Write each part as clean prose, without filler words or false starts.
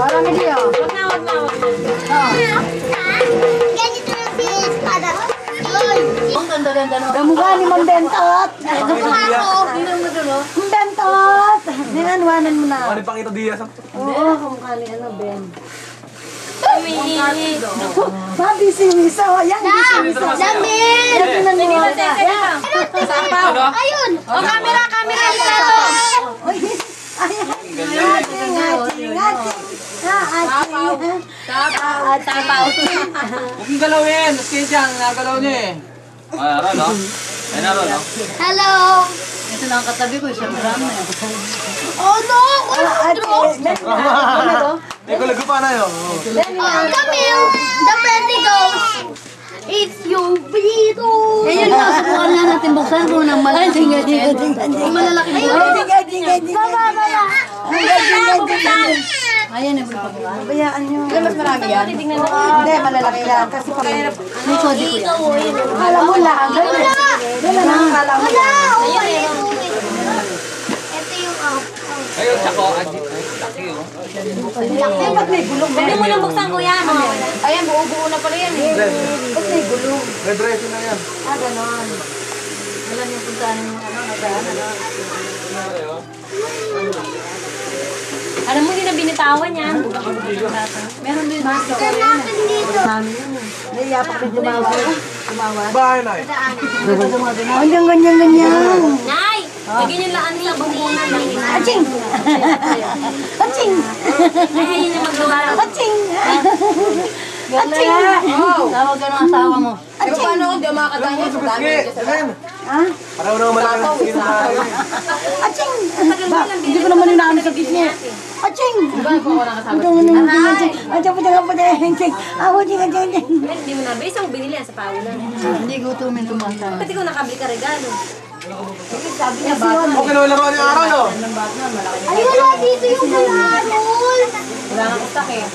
Parang hindi ah. Wag na. Ganito na si Espada. Ang ganda-ganda no. Kamukha ni Mang Bentot. Mang Bentot. Ninanuanan mo na. Ano pang ito diya sa... Oo, kamukha ni ano, Ben. Kami. Babi si Miso. Yan, si Miso. Damit! Sapaw. Ayun! O, camera. Sapaw. Huwag kong galawin! Skin siya, nagalaw niya eh. Ay, aral no? Ay, naroon no? Hello! Ito na ang katabi ko, isang drama. Oh no! Hindi ko lago pa na yun. Oh, Camille! The friendly ghost! It's your Vito! Ayun na, subukan na natin buksan kung nang malaki. Kung malalaki na. Ayan na, pabayaan nyo. Mas marami yan? Hindi, malalaki yan. Kasi pag may kodi ko yan. Kala mo lang. Wala na, kala mo lang. Ito yung Ayun, tsako. Laki oh. Ba't may gulong? Hindi mo nang buksan, kuya. Ayan, buo-buo na pala yan eh. Ba't may gulong? Red dressing na yan. Ganon. Alam niyo kung saan yung nagaan, Alam mo, hindi na binitawan yan. Meron din maso. natin dito. Naiyapak din tumawag. Bahay na eh. Ganyan, ganyan, ganyan. Nay! Lagyan yung laan sa bumbunan lang. Aching! Aching! Ay, ayun na magawa. Aching! Aching! Tawag ka ng asawa mo. Aching! Paano kung di makakatanya sa dami? Ha? Paraw na malaki ng skin na tayo. Aching! Hindi ko naman inaano sa gitna. Aching! Hindi mo na. Base ang binili yan sa paulan. Hindi gutumin kumanta. Ba't ikaw nakabili ka regalo? Okay na wala ko yung araw no? Ay, wala dito yung kalarol! Wala nang ustak eh.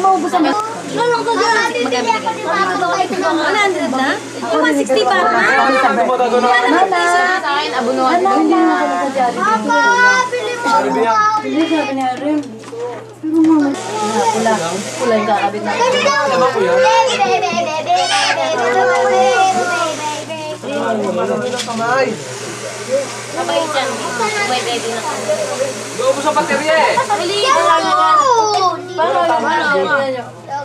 Maubusan mo. Anong kagaya? Bibili ako ni Papa Boy. 100 na? Yung 160 pa na? Sa akin, abunuhan. Hindi na ako nagkadyari. Papa, bili mo ako. Hindi sabi niya rin. Pero mama, pula yung kakabit na. Bili daw. Kamay. Mabait yan. May ready na kami. Lubo sa baterya eh. Hali!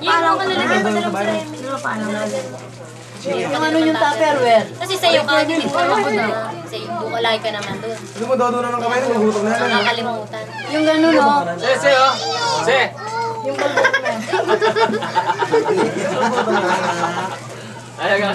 Yan ang kalalagyan pa talaga sa Remy. Yung ano yung tupperware. Kasi sa'yo ka, hindi ko alam na. Sa'yo, bukalay ka naman doon. Hindi mo daw doon ng kamay, nagugutom na yan. Nakakalimutan. Yung gano'n, no? Se, oh. Se. Yung balbon na. Ayaw ka.